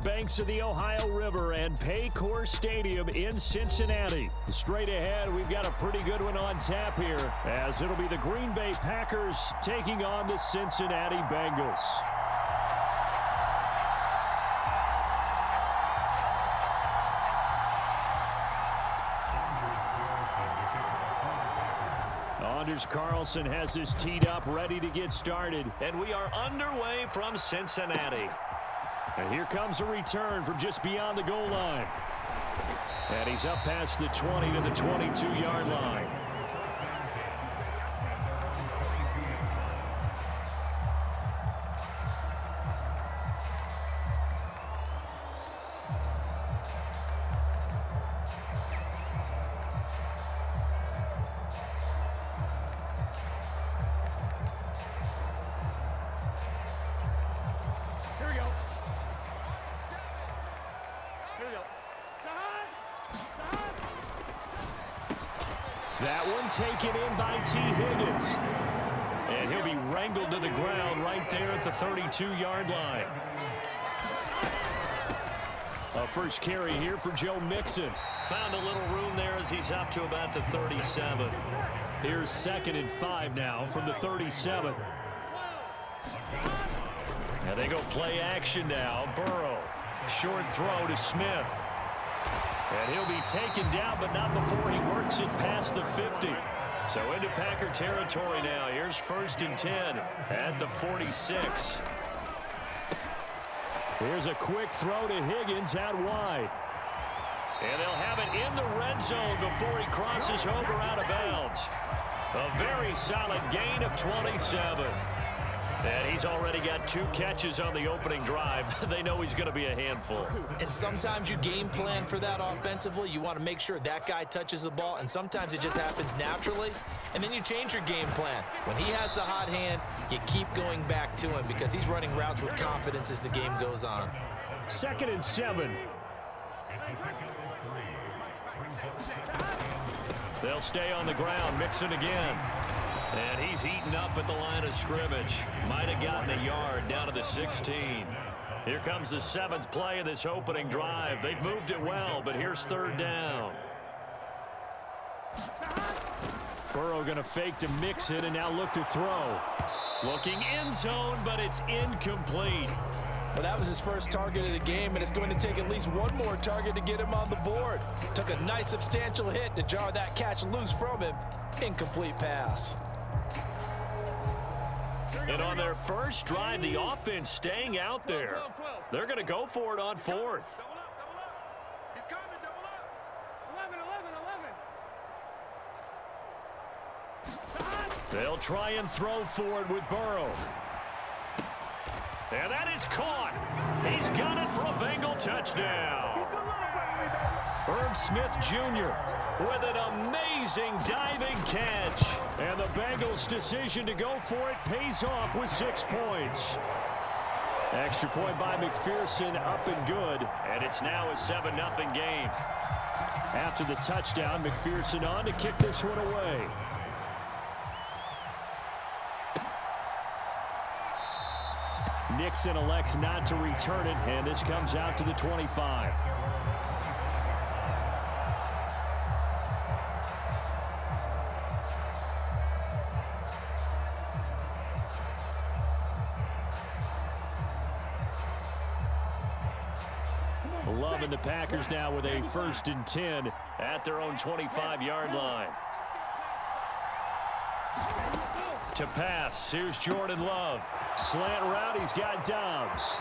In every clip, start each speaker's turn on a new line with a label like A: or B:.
A: banks of the Ohio River and Paycor Stadium in Cincinnati. Straight ahead, we've got a pretty good one on tap here, as it'll be the Green Bay Packers taking on the Cincinnati Bengals. Anders Carlson has this teed up, ready to get started.
B: And we are underway from Cincinnati.
A: And here comes a return from just beyond the goal line. And he's up past the 20 to the 22-yard line. That one taken in by T. Higgins. And he'll be wrangled to the ground right there at the 32-yard line. A first carry here for Joe Mixon.
B: Found a little room there as he's up to about the 37.
A: Here's 2nd and 5 now from the 37.
B: And they go play action now. Burrow. Short throw to Smith. And he'll be taken down, but not before he works it past the 50. So into Packer territory now. Here's 1st and 10 at the 46.
A: Here's a quick throw to Higgins out wide.
B: And they'll have it in the red zone before he crosses over out of bounds. A very solid gain of 27. And he's already got 2 catches on the opening drive. They know he's going to be a handful.
C: And sometimes you game plan for that offensively. You want to make sure that guy touches the ball, and sometimes it just happens naturally. And then you change your game plan. When he has the hot hand, you keep going back to him because he's running routes with confidence as the game goes on.
A: 2nd and 7.
B: They'll stay on the ground. Mixon again. And he's eaten up at the line of scrimmage. Might have gotten a yard down to the 16. Here comes the 7th play of this opening drive. They've moved it well, but here's 3rd down.
A: Burrow going to fake to Mixon and now look to throw.
B: Looking end zone, but it's incomplete.
C: Well, that was his first target of the game, and it's going to take at least one more target to get him on the board. Took a nice substantial hit to jar that catch loose from him. Incomplete pass.
B: And on their first drive, the offense staying out there. They're going to go for it on 4th.
D: He's coming, double up. 11.
B: They'll try and throw for it with Burrow. And that is caught. He's got it for a Bengal touchdown.
A: Irv Smith Jr.
B: with an amazing diving catch.
A: And the Bengals' decision to go for it pays off with 6 points. Extra point by McPherson, up and good.
B: And it's now a 7-0 game.
A: After the touchdown, McPherson on to kick this one away. Nixon elects not to return it, and this comes out to the 25. Loving the Packers now with a 1st and 10
B: at their own 25-yard line. To pass, here's Jordan Love.
A: Slant route, he's got Dobbs.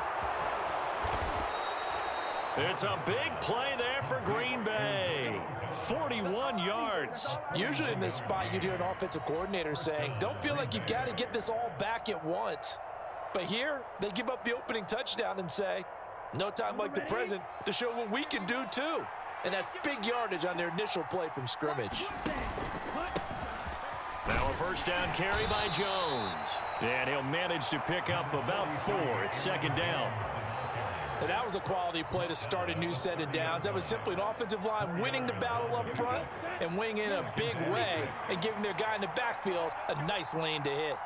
B: It's a big play there for Green Bay. 41 yards.
C: Usually in this spot, you'd hear an offensive coordinator saying, don't feel like you've got to get this all back at once. But here, they give up the opening touchdown and say, no time like the present to show what we can do too. And that's big yardage on their initial play from scrimmage.
B: Now a 1st down carry by Jones. And he'll manage to pick up about 4. It's 2nd down.
C: And that was a quality play to start a new set of downs. That was simply an offensive line winning the battle up front and winning in a big way and giving their guy in the backfield a nice lane to hit.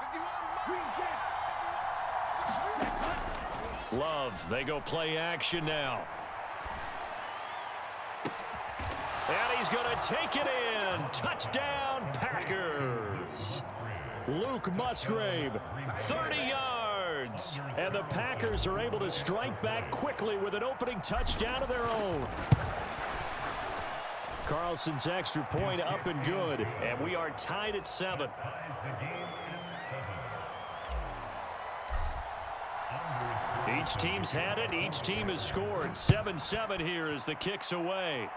B: Love, they go play action now. And he's going to take it in. Touchdown, Packers.
A: Luke Musgrave, 30 yards. And the Packers are able to strike back quickly with an opening touchdown of their own. Carlson's extra point up and good.
B: And we are tied at 7. Each team's had it. Each team has scored. 7-7 here as the kick's away.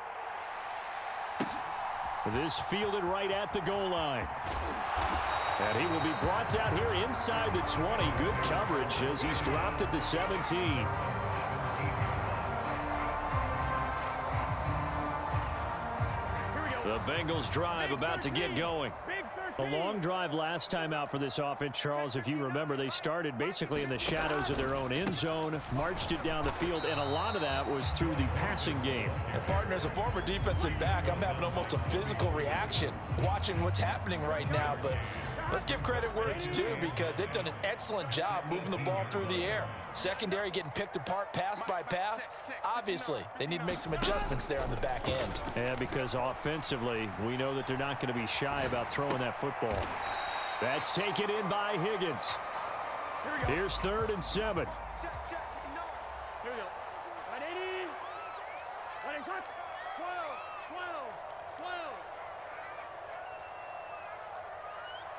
A: This fielded right at the goal line. And he will be brought down here inside the 20. Good coverage as he's dropped at the 17.
B: The Bengals drive about to get going.
A: A long drive last time out for this offense, Charles. If you remember, they started basically in the shadows of their own end zone, marched it down the field, and a lot of that was through the passing game.
C: And partner, as a former defensive back, I'm having almost a physical reaction watching what's happening right now. But let's give credit where it's due, because they've done an excellent job moving the ball through the air. Secondary getting picked apart pass by pass. Obviously, they need to make some adjustments there on the back end.
A: Yeah, because offensively, we know that they're not going to be shy about throwing that football. That's taken in by Higgins. Here's 3rd and 7.
D: Here we go. 180. 12. 12.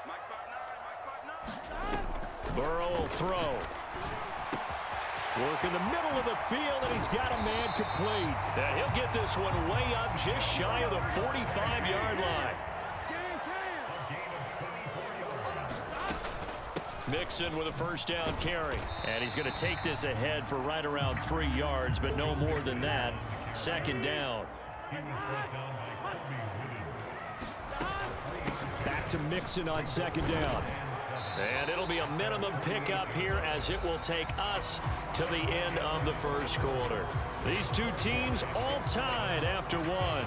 D: Mike spot 9.
A: Burrow will throw. Work in the middle of the field, and he's got a man complete.
B: And he'll get this one way up just shy of the 45-yard line. Mixon with a first down carry. And he's going to take this ahead for right around 3 yards, but no more than that. 2nd down.
A: Back to Mixon on 2nd down.
B: And it'll be a minimum pickup here as it will take us to the end of the first quarter. These two teams all tied after one.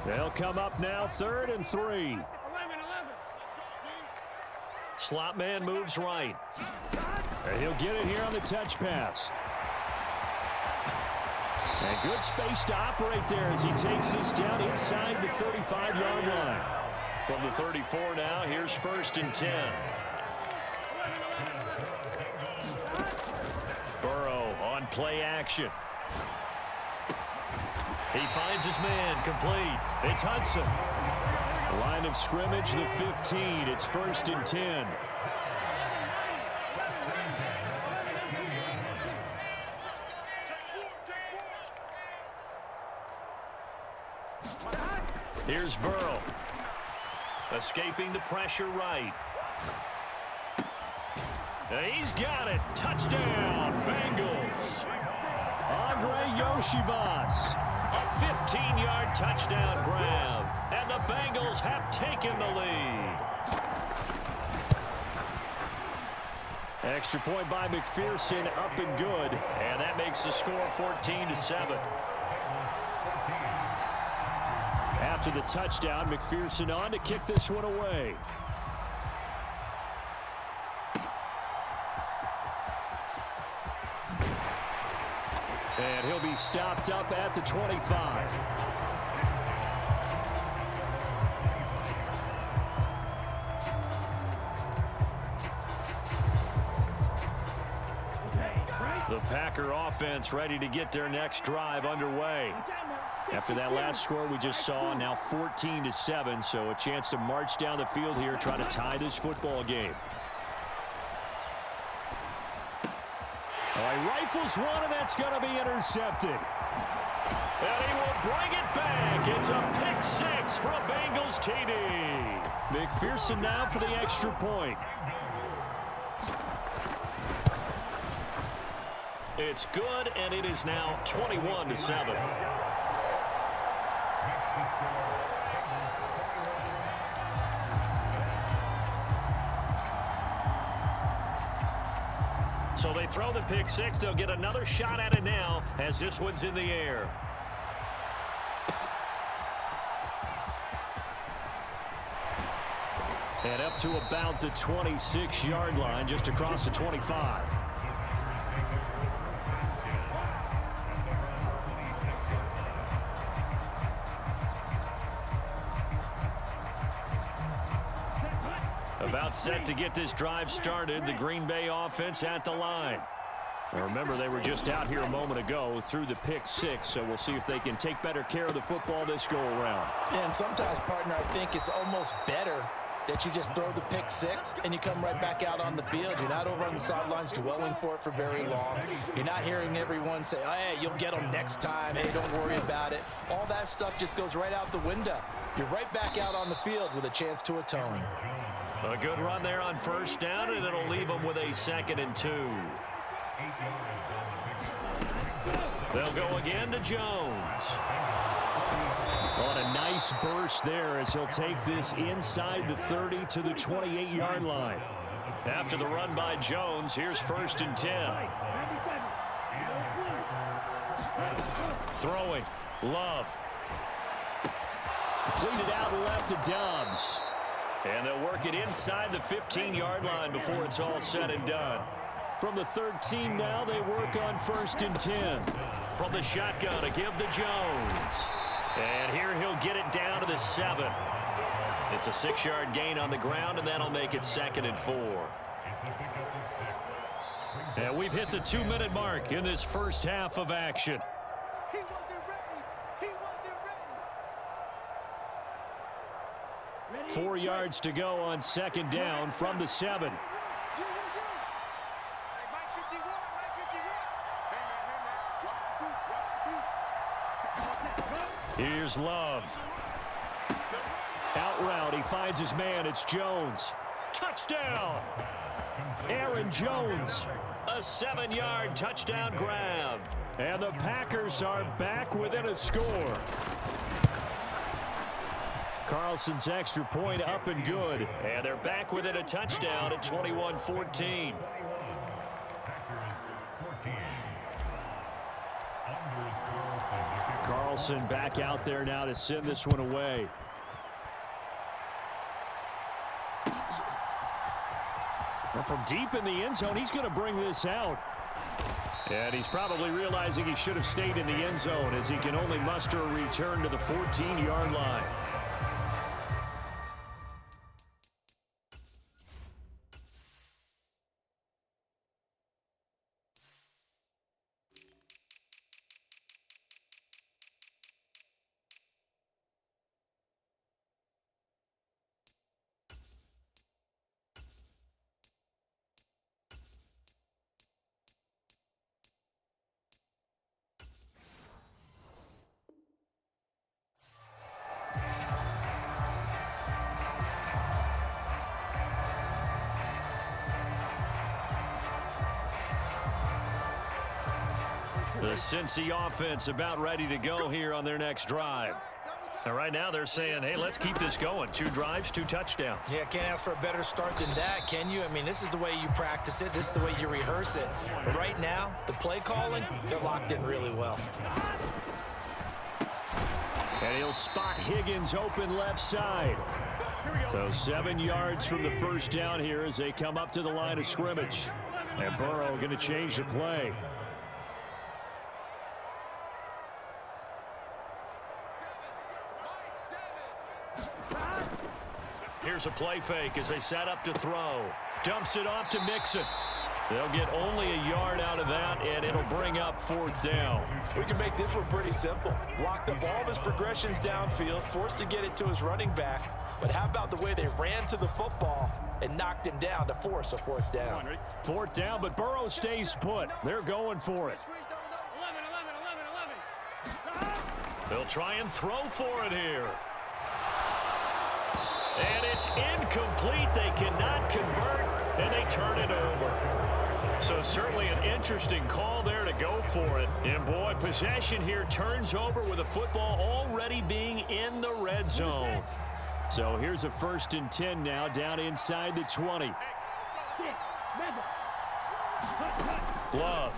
A: They'll come up now 3rd and 3.
B: Slot man moves right.
A: And he'll get it here on the touch pass. And good space to operate there as he takes this down inside the 35-yard line.
B: From the 34 now, here's 1st and 10. Burrow on play action. He finds his man complete. It's Hudson.
A: Line of scrimmage, the 15. It's 1st and 10.
B: Here's Burrow. Escaping the pressure right. He's got it. Touchdown, Bengals.
A: Andre Yoshivas.
B: A 15-yard touchdown grab. And the Bengals have taken the lead.
A: Extra point by McPherson, up and good.
B: And that makes the score 14-7.
A: After the touchdown, McPherson on to kick this one away. And he'll be stopped up at the 25. The Packer offense ready to get their next drive underway. After that last score we just saw, now 14-7, so a chance to march down the field here, try to tie this football game. He rifles one, and that's going to be intercepted.
B: And he will bring it back. It's a pick 6 for a Bengals TD.
A: McPherson now for the extra point.
B: It's good, and it is now 21-7. So they throw the pick 6. They'll get another shot at it now as this one's in the air.
A: And up to about the 26-yard line, just across the 25. About set to get this drive started. The Green Bay offense at the line. Now remember, they were just out here a moment ago through the pick six, so we'll see if they can take better care of the football this go-around.
C: Yeah, and sometimes, partner, I think it's almost better that you just throw the pick six and you come right back out on the field. You're not over on the sidelines dwelling for it for very long. You're not hearing everyone say, oh, hey, you'll get them next time. Hey, don't worry about it. All that stuff just goes right out the window. You're right back out on the field with a chance to atone.
A: A good run there on first down, and it'll leave them with a 2nd and 2. They'll go again to Jones. On a nice burst there as he'll take this inside the 30 to the 28-yard line. After the run by Jones, here's 1st and 10. Throwing. Love. Completed out left to Dobbs. And they'll work it inside the 15-yard line before it's all said and done. From the 13 now, they work on 1st and 10. From the shotgun, a give to Jones. And here he'll get it down to the 7. It's a 6-yard gain on the ground, and that'll make it 2nd and 4. And we've hit the 2-minute mark in this first half of action.
D: He wasn't ready. He wasn't ready.
A: 4 yards to go on 2nd down from the 7. Here's Love. Out route, he finds his man. It's Jones. Touchdown! Aaron Jones. A 7-yard touchdown grab. And the Packers are back within a score. Carlson's extra point up and good. And they're back within a touchdown at 21-14. Carlson back out there now to send this one away. Well, from deep in the end zone, he's going to bring this out. And he's probably realizing he should have stayed in the end zone as he can only muster a return to the 14-yard line. The Cincy offense about ready to go here on their next drive. And right now they're saying, hey, let's keep this going. 2 drives, 2 touchdowns.
C: Yeah, can't ask for a better start than that, can you? I mean, this is the way you practice it. This is the way you rehearse it. But right now, the play calling, they're locked in really well.
A: And he'll spot Higgins open left side. So 7 yards from the first down here as they come up to the line of scrimmage. And Burrow going to change the play. Here's a play fake as they set up to throw. Dumps it off to Mixon. They'll get only a yard out of that, and it'll bring up 4th down.
C: We can make this one pretty simple. Locked up all of his progressions downfield, forced to get it to his running back. But how about the way they ran to the football and knocked him down to force a 4th down?
A: 4th down, but Burrow stays put. They're going for it.
D: 11.
A: They'll try and throw for it here. And it's incomplete. They cannot convert, and they turn it over. So certainly an interesting call there to go for it. And, boy, possession here turns over with the football already being in the red zone. So here's a 1st and 10 now down inside the 20. Love.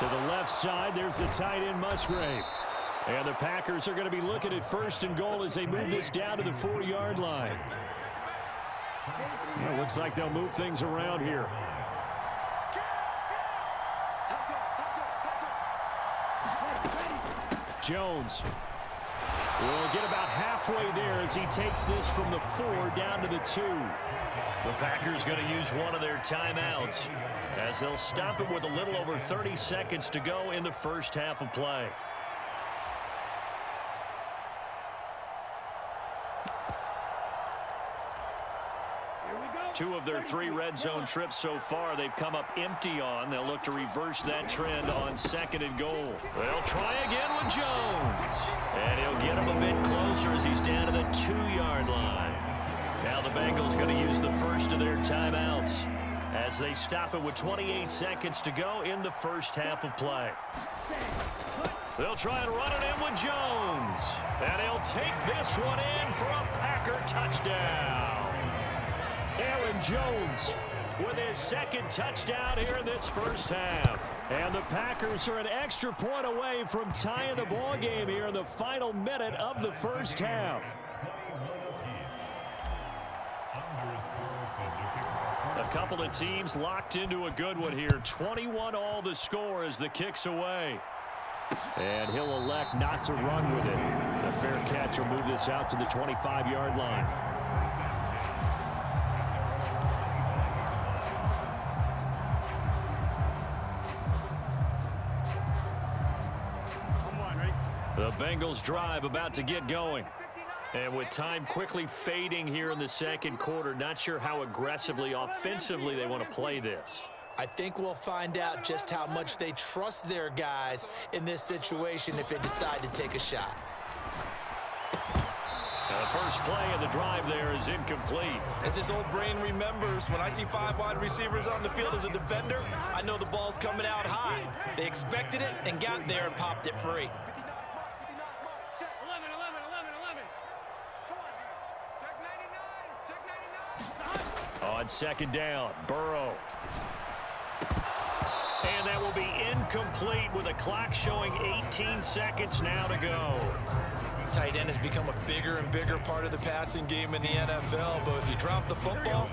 A: To the left side, there's the tight end Musgrave. And the Packers are going to be looking at 1st and goal as they move this down to the 4-yard line. Well, looks like they'll move things around here. Jones will get about halfway there as he takes this from the 4 down to the 2.
B: The Packers going to use one of their timeouts as they'll stop it with a little over 30 seconds to go in the first half of play. Two of their 3 red zone trips so far they've come up empty on. They'll look to reverse that trend on 2nd and goal. They'll try again with Jones. And he'll get him a bit closer as he's down to the 2-yard line. Now the Bengals going to use the first of their timeouts as they stop it with 28 seconds to go in the first half of play. They'll try and run it in with Jones. And he'll take this one in for a Packer touchdown.
A: Aaron Jones with his 2nd touchdown here in this first half. And the Packers are an extra point away from tying the ball game here in the final minute of the first half.
B: A couple of teams locked into a good one here. 21-all the score as the kick's away.
A: And he'll elect not to run with it. The fair catch will move this out to the 25-yard line.
B: The Bengals drive about to get going. And with time quickly fading here in the 2nd quarter, not sure how aggressively, offensively they want to play this.
C: I think we'll find out just how much they trust their guys in this situation if they decide to take a shot.
B: The first play of the drive there is incomplete.
C: As this old brain remembers, when I see 5 wide receivers on the field as a defender, I know the ball's coming out high. They expected it and got there and popped it free.
B: On 2nd down, Burrow. And that will be incomplete with the clock showing 18 seconds now to go.
C: Tight end has become a bigger and bigger part of the passing game in the NFL, but if you drop the football,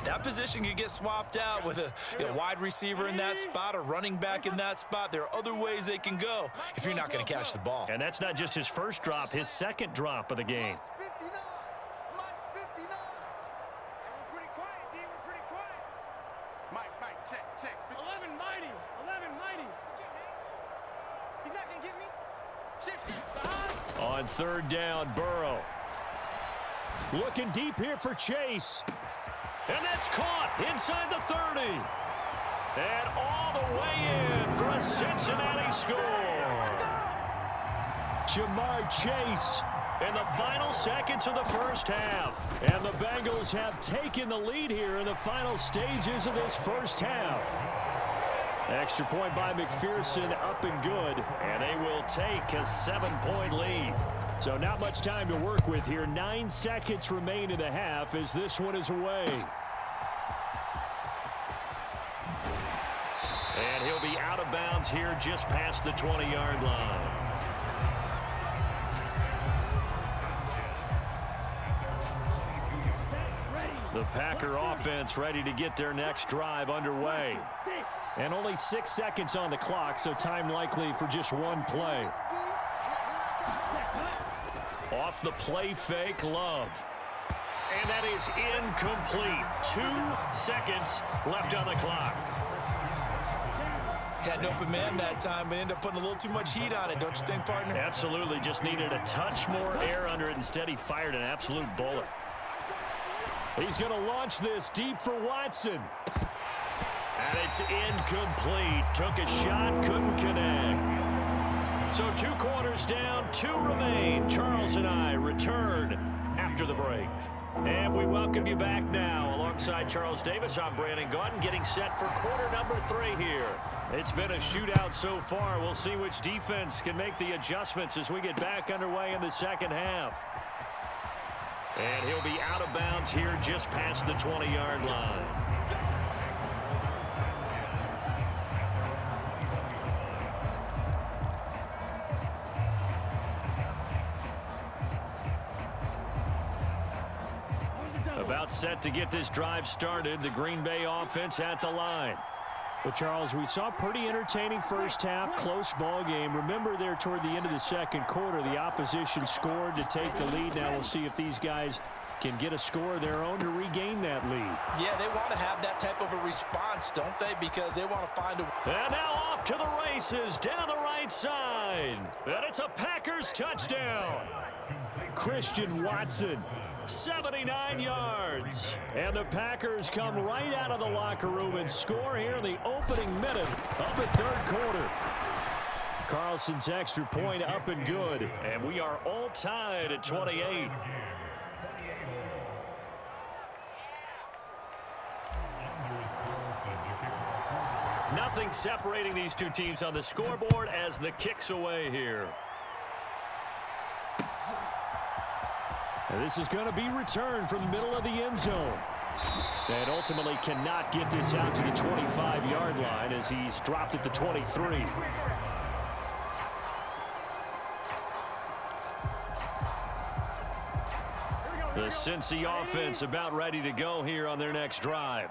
C: that position can get swapped out with a wide receiver in that spot, a running back in that spot. There are other ways they can go if you're not going to catch the ball.
B: And that's not just his first drop, his 2nd drop of the game.
A: On 3rd down, Burrow. Looking deep here for Chase.
B: And that's caught inside the 30. And all the way in for a Cincinnati score.
A: Jamar Chase
B: In the final seconds of the first half.
A: And the Bengals have taken the lead here in the final stages of this first half. Extra point by McPherson, up and good.
B: And they will take a 7-point lead.
A: So not much time to work with here. 9 seconds remain in the half as this one is away.
B: And he'll be out of bounds here just past the 20-yard line. The Packer offense ready to get their next drive underway.
A: And only 6 seconds on the clock, so time likely for just one play.
B: Off the play fake, Love. And that is incomplete. 2 seconds left on the clock.
C: Had an open man that time, but ended up putting a little too much heat on it, don't you think, partner?
B: Absolutely. Just needed a touch more air under it. Instead, he fired an absolute bullet.
A: He's going to launch this deep for Watson.
B: And it's incomplete. Took a shot, couldn't connect. So 2 quarters down, 2 remain. Charles and I return after the break. And we welcome you back now. Alongside Charles Davis, I'm Brandon Gaudin, getting set for quarter number 3 here. It's been a shootout so far. We'll see which defense can make the adjustments as we get back underway in the second half. And he'll be out of bounds here just past the 20-yard line. set to get this drive started. The Green Bay offense at the line.
A: Well, Charles, we saw a pretty entertaining first half, close ball game. Remember there toward the end of the second quarter, the opposition scored to take the lead. Now we'll see if these guys can get a score of their own to regain that lead.
C: Yeah, they want to have that type of a response, don't they? Because they want to find a...
B: And now off to the races down the right side. And it's a Packers touchdown.
A: Christian Watson.
B: 79 yards.
A: And the Packers come right out of the locker room and score here in the opening minute of the third quarter. Carlson's extra point up and good.
B: And we are all tied at 28. Nothing separating these two teams on the scoreboard as the kick's away here.
A: And this is going to be returned from the middle of the end zone. And ultimately cannot get this out to the 25-yard line as he's dropped at the 23.
B: The Cincy offense about ready to go here on their next drive.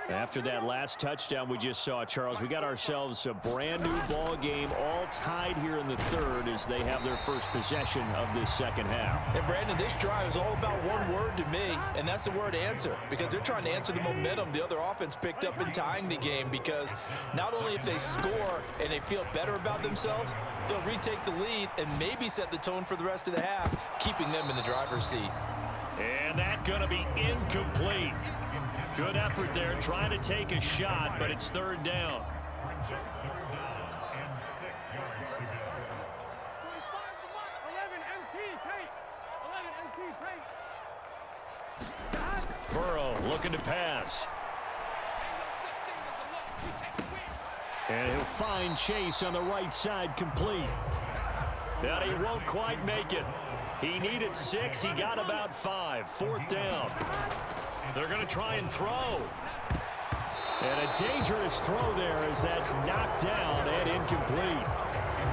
A: After that last touchdown we just saw, Charles, we got ourselves a brand new ball game, all tied here in the third as they have their first possession of this second half.
C: And Brandon, this drive is all about one word to me, and that's the word answer, because they're trying to answer the momentum the other offense picked up in tying the game, because not only if they score and they feel better about themselves, they'll retake the lead and maybe set the tone for the rest of the half, keeping them in the driver's seat.
B: And that's going to be incomplete. Good effort there, trying to take a shot, but it's third down. Burrow looking to pass.
A: And he'll find Chase on the right side, complete.
B: And he won't quite make it. He needed 6. He got about 5. Fourth down. They're going to try and throw.
A: And a dangerous throw there as that's knocked down and incomplete.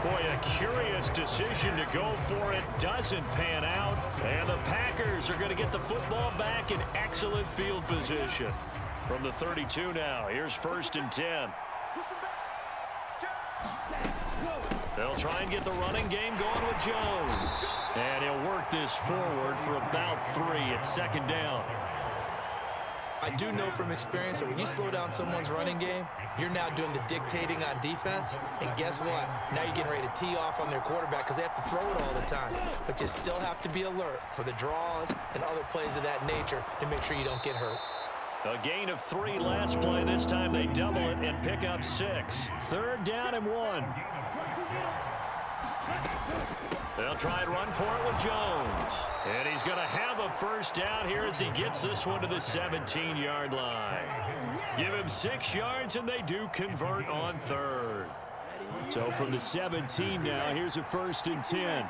B: Boy, a curious decision to go for it. Doesn't pan out. And the Packers are going to get the football back in excellent field position. From the 32 now, here's 1st and 10. They'll try and get the running game going with Jones. And he'll work this forward for about 3 at second down.
C: I do know from experience that when you slow down someone's running game, you're now doing the dictating on defense. And guess what? Now you're getting ready to tee off on their quarterback because they have to throw it all the time. But you still have to be alert for the draws and other plays of that nature to make sure you don't get hurt.
B: A gain of 3 last play. This time they double it and pick up 6.
A: Third down and 1.
B: They'll try and run for it with Jones. And he's going to have a first down here as he gets this one to the 17-yard line. Give him 6 yards, and they do convert on third.
A: So from the 17 now, here's a 1st and 10.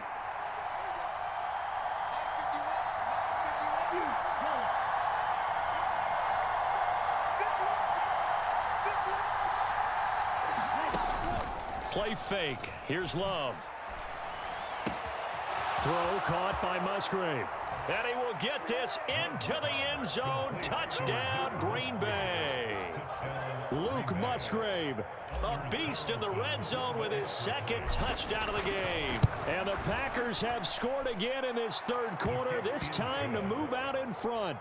B: Play fake. Here's Love.
A: Throw caught by Musgrave.
B: And he will get this into the end zone. Touchdown, Green Bay.
A: Luke Musgrave.
B: A beast in the red zone with his 2nd touchdown of the game.
A: And the Packers have scored again in this third quarter, this time to move out in front.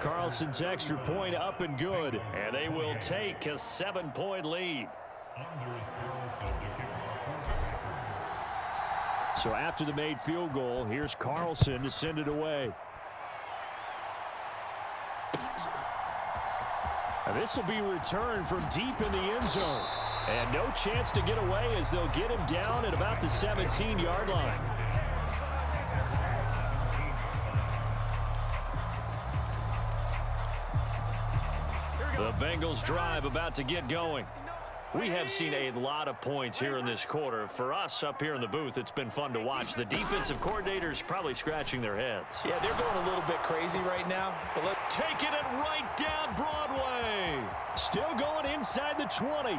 A: Carlson's extra point up and good.
B: And they will take a 7-point lead.
A: So after the made field goal, here's Carlson to send it away. And this will be returned from deep in the end zone. And no chance to get away as they'll get him down at about the 17-yard line.
B: The Bengals drive about to get going. We have seen a lot of points here in this quarter. For us up here in the booth, it's been fun to watch. The defensive coordinators probably scratching their heads.
C: Yeah, they're going a little bit crazy right now. But
B: taking it right down Broadway.
A: Still going inside the 20.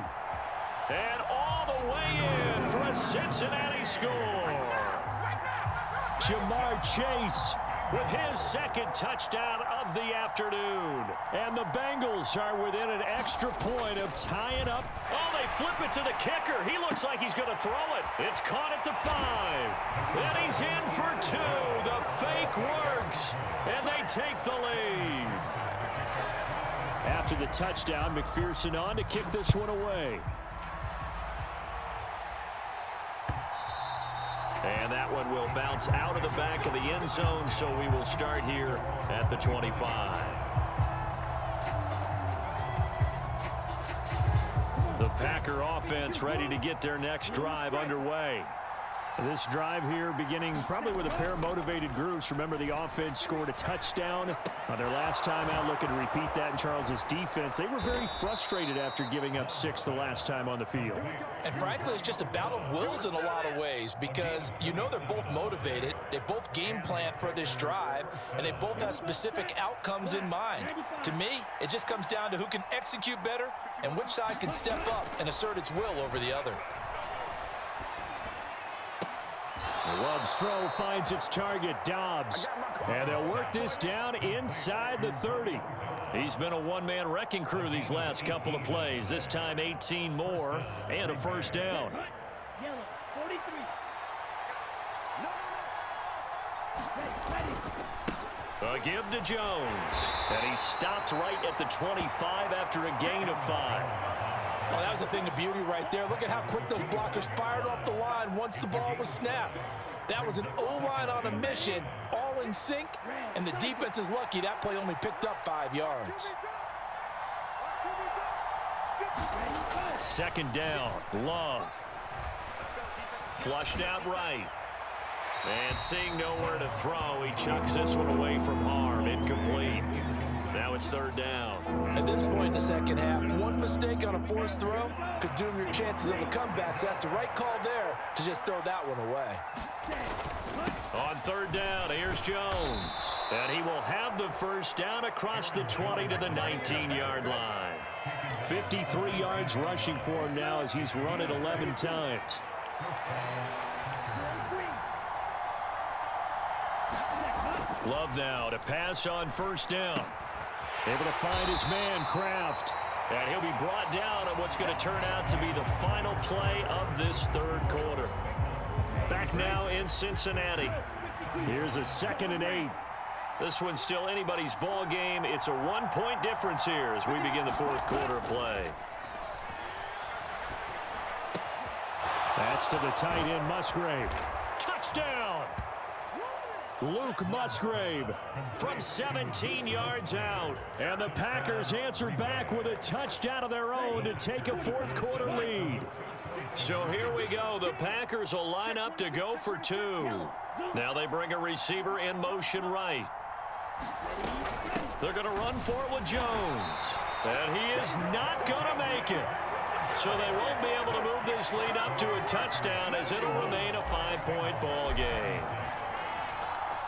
B: And all the way in for a Cincinnati score.
A: Jamar Chase
B: with his second touchdown of the afternoon.
A: And the Bengals are within an extra point of tying up.
B: Oh, they flip it to the kicker. He looks like he's going to throw it. It's caught at the 5. And he's in for 2. The fake works. And they take the lead.
A: After the touchdown, McPherson on to kick this one away.
B: And that one will bounce out of the back of the end zone, so we will start here at the 25. The Packer offense ready to get their next drive underway.
A: This drive here beginning probably with a pair of motivated groups. Remember, the offense scored a touchdown on their last time out, looking to repeat that in Charles's defense. They were very frustrated after giving up 6 the last time on the field.
C: And frankly, it's just a battle of wills in a lot of ways because you know they're both motivated. They both game plan for this drive, and they both have specific outcomes in mind. To me, it just comes down to who can execute better and which side can step up and assert its will over the other.
A: Love's throw finds its target, Dobbs. And they'll work this down inside the 30.
B: He's been a one-man wrecking crew these last couple of plays. This time 18 more and a first down.
D: Yellow, 43.
B: A give to Jones. And he stopped right at the 25 after a gain of 5.
C: Oh, that was a thing of beauty right there. Look at how quick those blockers fired off the line once the ball was snapped. That was an O-line on a mission, all in sync, and the defense is lucky that play only picked up 5 yards.
B: Second down, Love. Flushed out right. And seeing nowhere to throw, he chucks this one away from harm. Incomplete. Now it's third down.
C: At this point in the second half, one mistake on a forced throw could doom your chances of a comeback. So that's the right call there to just throw that one away.
B: On third down, here's Jones. And he will have the first down across the 20 to the 19-yard line.
A: 53 yards rushing for him now as he's run it 11 times.
B: Love now to pass on first down.
A: Able to find his man, Kraft.
B: And he'll be brought down on what's going to turn out to be the final play of this third quarter. Back now in Cincinnati.
A: Here's a 2nd and 8.
B: This one's still anybody's ball game. It's a 1-point difference here as we begin the fourth quarter of play.
A: That's to the tight end, Musgrave.
B: Touchdown!
A: Luke Musgrave
B: from 17 yards out.
A: And the Packers answer back with a touchdown of their own to take a fourth quarter lead.
B: So here we go. The Packers will line up to go for 2. Now they bring a receiver in motion right. They're going to run for it with Jones. And he is not going to make it. So they won't be able to move this lead up to a touchdown as it'll remain a 5-point ball game.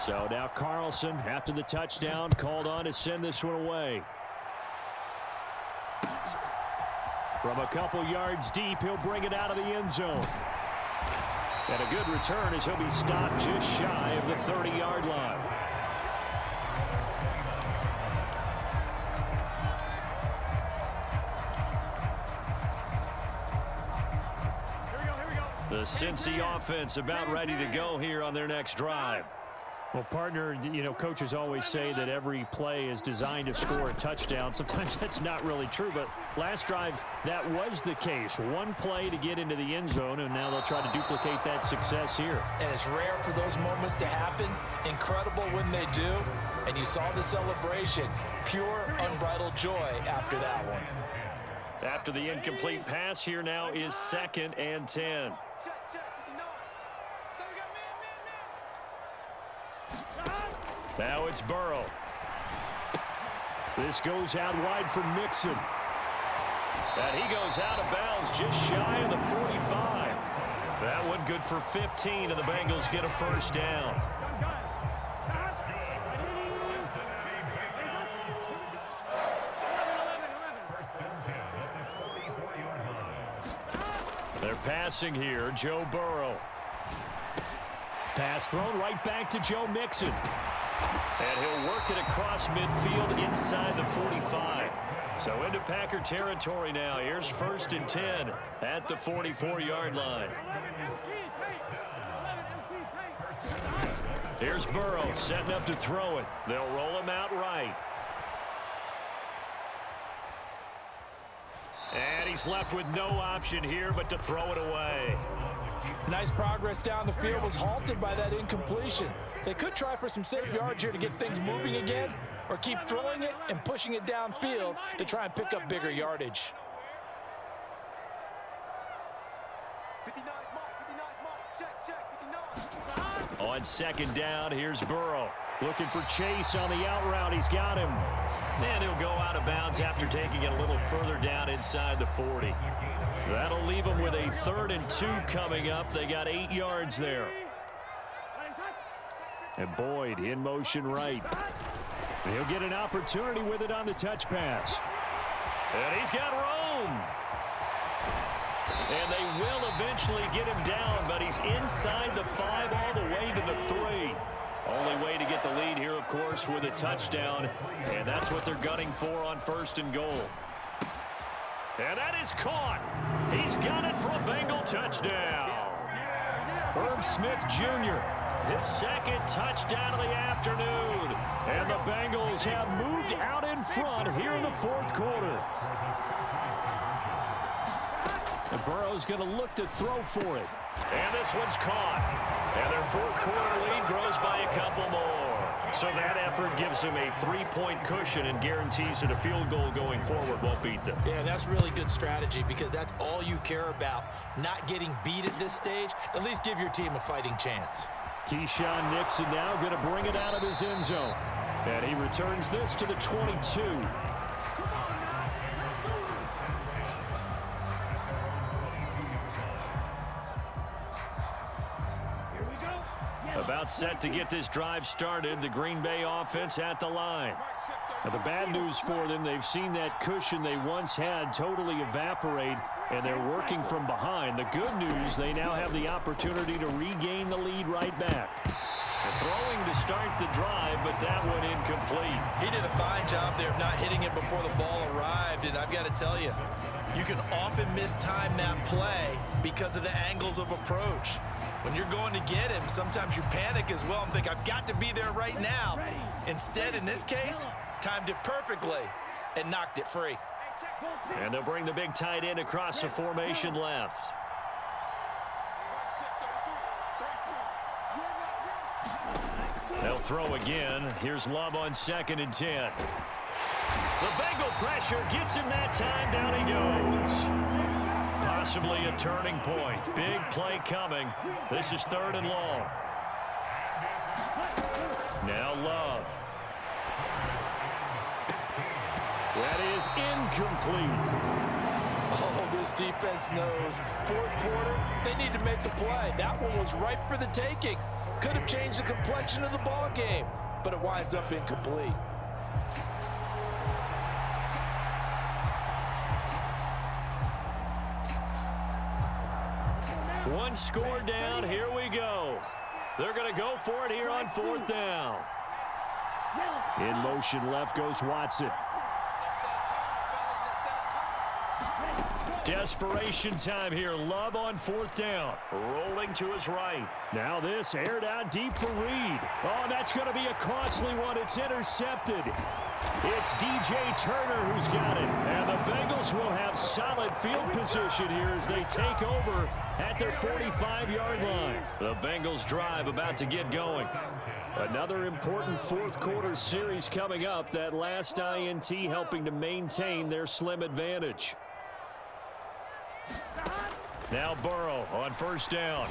A: So now Carlson, after the touchdown, called on to send this one away. From a couple yards deep, he'll bring it out of the end zone. And a good return as he'll be stopped just shy of the 30-yard line.
B: The Cincy offense about ready to go here on their next drive.
A: Well, partner, you know, coaches always say that every play is designed to score a touchdown. Sometimes that's not really true, but last drive, that was the case. One play to get into the end zone, and now they'll try to duplicate that success here.
C: And it's rare for those moments to happen. Incredible when they do. And you saw the celebration. Pure, unbridled joy after that one.
B: After the incomplete pass, here now is 2nd and 10.
A: Now it's Burrow. This goes out wide for Mixon.
B: And he goes out of bounds just shy of the 45. That one good for 15, and the Bengals get a first down. They're passing here, Joe Burrow.
A: Pass thrown right back to Joe Mixon.
B: And he'll work it across midfield inside the 45. So into Packer territory now. Here's 1st and 10 at the 44-yard line. Here's Burrow setting up to throw it. They'll roll him out right. And he's left with no option here but to throw it away.
C: Nice progress down the field was halted by that incompletion. They could try for some safe yards here to get things moving again, or keep throwing it and pushing it downfield to try and pick up bigger yardage.
B: On 2nd down, here's Burrow.
A: Looking for Chase on the out route. He's got him.
B: And he'll go out of bounds after taking it a little further down inside the 40. That'll leave them with a 3rd and 2 coming up. They got 8 yards there.
A: And Boyd in motion right. He'll get an opportunity with it on the touch pass.
B: And he's got room. And they will eventually get him down, but he's inside the 5 all the way to the 3. Only way to get the lead here, of course, with a touchdown. And that's what they're gunning for on 1st and goal. And that is caught. He's got it for a Bengal touchdown. Herb Smith Jr., his 2nd touchdown of the afternoon. And the Bengals have moved out in front here in the 4th quarter.
A: And Burrow's going to look to throw for it.
B: And this one's caught. And their 4th quarter lead grows by a couple more. So that effort gives them a 3-point cushion and guarantees that a field goal going forward won't beat them.
C: Yeah, that's really good strategy because that's all you care about. Not getting beat at this stage. At least give your team a fighting chance.
A: Keyshawn Nixon now going to bring it out of his end zone. And he returns this to the 22.
B: About set to get this drive started. The Green Bay offense at the line.
A: Now, the bad news for them, they've seen that cushion they once had totally evaporate, and they're working from behind. The good news, they now have the opportunity to regain the lead right back.
B: Throwing to start the drive, but that one incomplete.
C: He did a fine job there of not hitting it before the ball arrived, and I've got to tell you, you can often mistime that play because of the angles of approach. When you're going to get him, sometimes you panic as well and think, I've got to be there right now. Instead, in this case, timed it perfectly and knocked it free.
B: And they'll bring the big tight end across the formation left. They'll throw again. Here's Love on 2nd and 10. The Bengal pressure gets him that time. Down he goes. Possibly a turning point. Big play coming. This is 3rd and long. Now Love.
A: That is incomplete.
C: Oh, this defense knows. 4th quarter, they need to make the play. That one was ripe for the taking. Could have changed the complexion of the ball game, but it winds up incomplete.
B: One score down. Here we go. They're going to go for it here on 4th down.
A: In motion left goes Watson.
B: Desperation time here. Love on 4th down. Rolling to his right.
A: Now this aired out deep for Reed. Oh, that's going to be a costly one. It's intercepted. It's DJ Turner who's got it. And the Bengals will have solid field position here as they take over at their 45-yard line.
B: The Bengals drive about to get going.
A: Another important 4th quarter series coming up. That last INT helping to maintain their slim advantage.
B: Now Burrow on 1st down.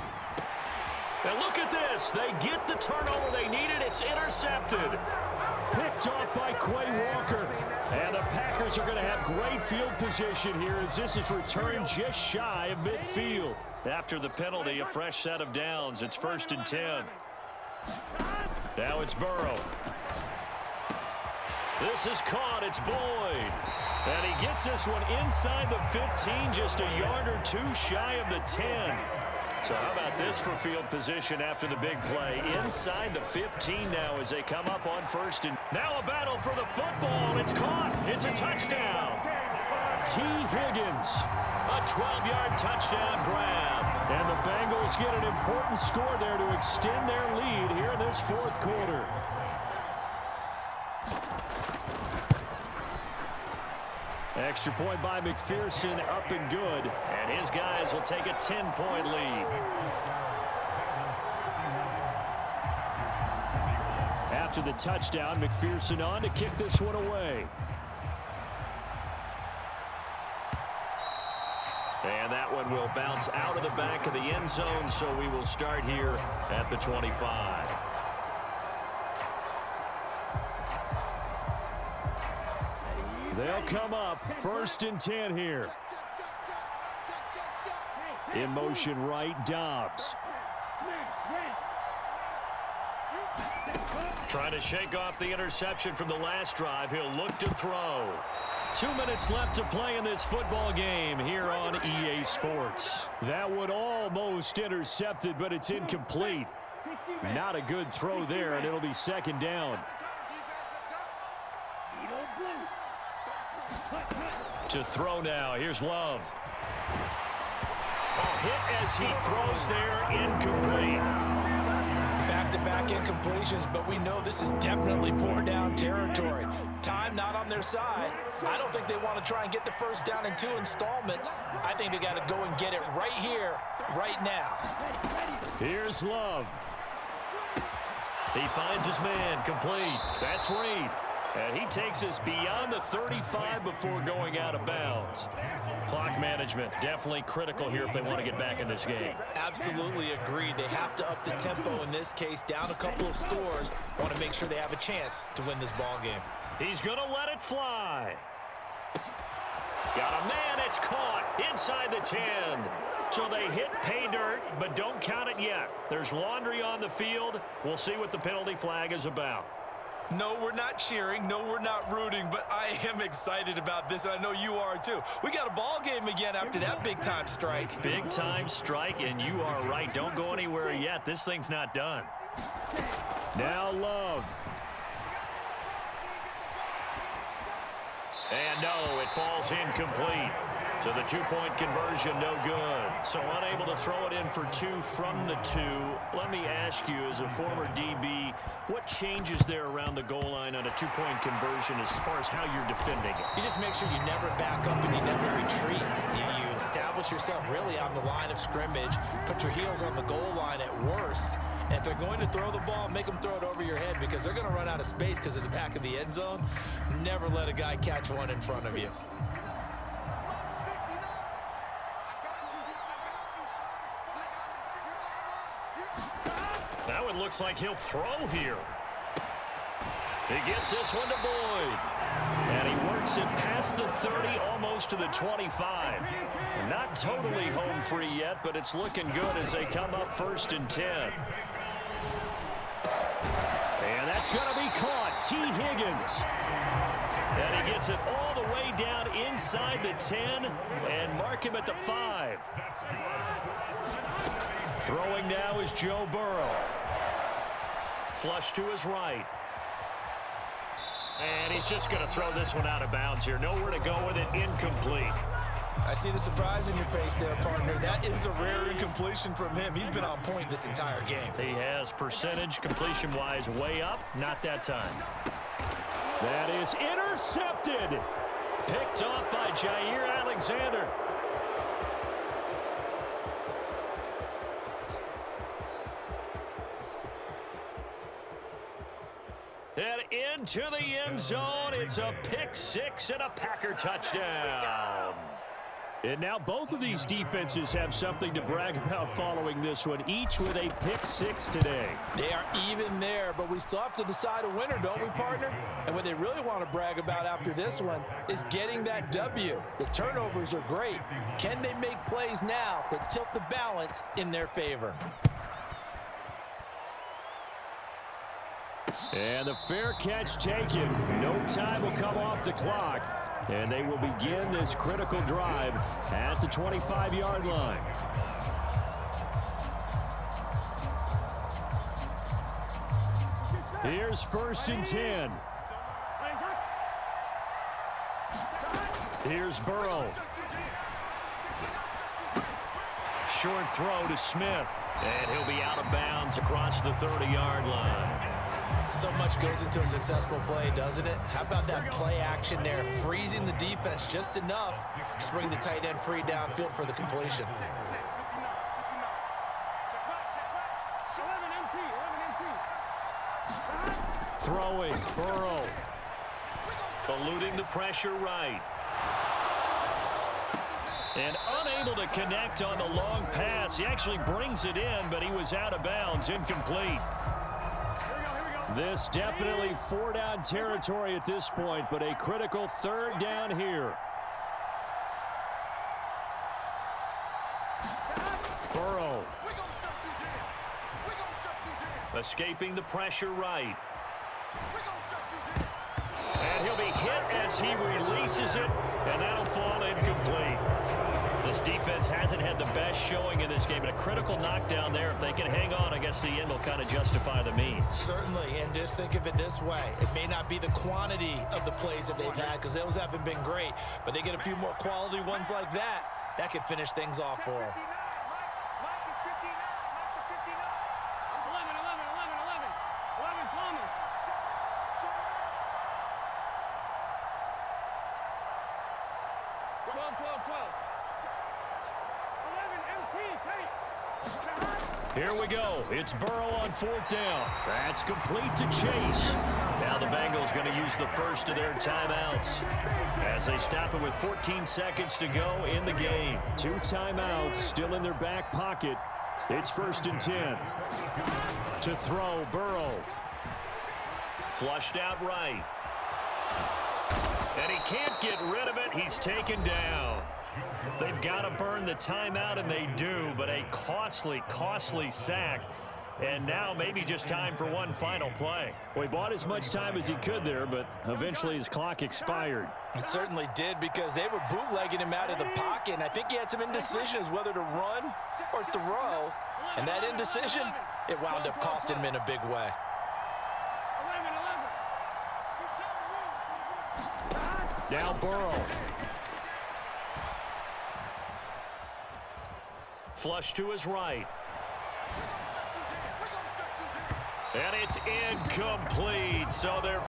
B: And look at this. They get the turnover they needed. It's intercepted.
A: Picked off by Quay Walker. And the Packers are going to have great field position here as this is returned just shy of midfield.
B: After the penalty, a fresh set of downs. It's 1st and 10. Now it's Burrow. This is caught. It's Boyd. And he gets this one inside the 15, just a yard or two shy of the 10. So how about this for field position after the big play? Inside the 15 now as they come up on first. And now a battle for the football. It's caught. It's a touchdown.
A: T. Higgins.
B: A 12-yard touchdown grab.
A: And the Bengals get an important score there to extend their lead here in this fourth quarter. Extra point by McPherson, up and good.
B: And his guys will take a 10-point lead.
A: After the touchdown, McPherson on to kick this one away.
B: And that one will bounce out of the back of the end zone, so we will start here at the 25.
A: They'll come up first and 10 here. In motion right, Dobbs.
B: Trying to shake off the interception from the last drive. He'll look to throw.
A: 2 minutes left to play in this football game here on EA Sports. That one almost intercepted, but it's incomplete. Not a good throw there, and it'll be second down.
B: To throw now. Here's Love. A hit as he throws there. Incomplete.
C: Back-to-back incompletions, but we know this is definitely four-down territory. Time not on their side. I don't think they want to try and get the first down in 2 installments. I think they got to go and get it right here, right now.
A: Here's Love.
B: He finds his man. Complete. That's Reed. And he takes us beyond the 35 before going out of bounds. Clock management definitely critical here if they want to get back in this game.
C: Absolutely agreed. They have to up the tempo in this case, down a couple of scores. Want to make sure they have a chance to win this ball game.
B: He's going to let it fly. Got a man. It's caught inside the 10. So they hit pay dirt, but don't count it yet. There's laundry on the field. We'll see what the penalty flag is about.
E: No, we're not cheering. No, we're not rooting, but I am excited about this, and I know you are too. We got a ball game again after that big-time strike.
B: Big-time strike, and you are right. Don't go anywhere yet. This thing's not done.
A: Now Love.
B: And no, it falls incomplete. So the two-point conversion, no good. So unable to throw it in for 2 from the 2. Let me ask you, as a former DB, what changes there around the goal line on a two-point conversion as far as how you're defending it?
C: You just make sure you never back up and you never retreat. You establish yourself really on the line of scrimmage, put your heels on the goal line at worst. And if they're going to throw the ball, make them throw it over your head because they're going to run out of space because of the back of the end zone. Never let a guy catch one in front of you.
B: Now it looks like he'll throw here. He gets this one to Boyd. And he works it past the 30, almost to the 25. Not totally home free yet, but it's looking good as they come up first and 10.
A: And that's going to be caught. T. Higgins.
B: And he gets it all the way down inside the 10 and mark him at the 5. Throwing now is Joe Burrow. Flush to his right. And he's just going to throw this one out of bounds here. Nowhere to go with it. Incomplete.
C: I see the surprise in your face there, partner. That is a rare incompletion from him. He's been on point this entire game.
B: He has percentage completion-wise way up. Not that time.
A: That is intercepted.
B: Picked off by Jair Alexander. And into the end zone, it's a pick 6 and a Packer touchdown.
A: And now both of these defenses have something to brag about following this one, each with a pick 6 today.
C: They are even there, but we still have to decide a winner, don't we, partner? And what they really want to brag about after this one is getting that W. The turnovers are great. Can they make plays now that tilt the balance in their favor?
A: And the fair catch taken. No time will come off the clock. And they will begin this critical drive at the 25-yard line. Here's 1st and 10. Here's Burrow.
B: Short throw to Smith. And he'll be out of bounds across the 30-yard line.
C: So much goes into a successful play, doesn't it? How about that play action there, freezing the defense just enough to bring the tight end free downfield for the completion.
A: Throwing, Burrow.
B: Eluding the pressure right. And unable to connect on the long pass. He actually brings it in, but he was out of bounds, incomplete.
A: This definitely 4-down territory at this point, but a critical 3rd down here. Burrow.
B: Escaping the pressure right. And he'll be hit as he releases it, and that'll fall incomplete. This defense hasn't had the best showing in this game, but a critical knockdown there. If they can hang on, I guess the end will kind of justify the means.
C: Certainly, and just think of it this way. It may not be the quantity of the plays that they've had because those haven't been great, but they get a few more quality ones like that. That could finish things off for them.
A: Here we go. It's Burrow on 4th down. That's complete to Chase.
B: Now the Bengals going to use the first of their timeouts as they stop it with 14 seconds to go in the game.
A: 2 timeouts still in their back pocket. It's 1st and 10. To throw, Burrow.
B: Flushed out right. And he can't get rid of it. He's taken down. They've got to burn the timeout, and they do, but a costly, costly sack. And now maybe just time for one final play.
A: Well, he bought as much time as he could there, but eventually his clock expired.
C: It certainly did because they were bootlegging him out of the pocket, and I think he had some indecisions whether to run or throw. And that indecision, it wound up costing him in a big way.
A: Now Burrow.
B: Flush to his right. And it's incomplete. So their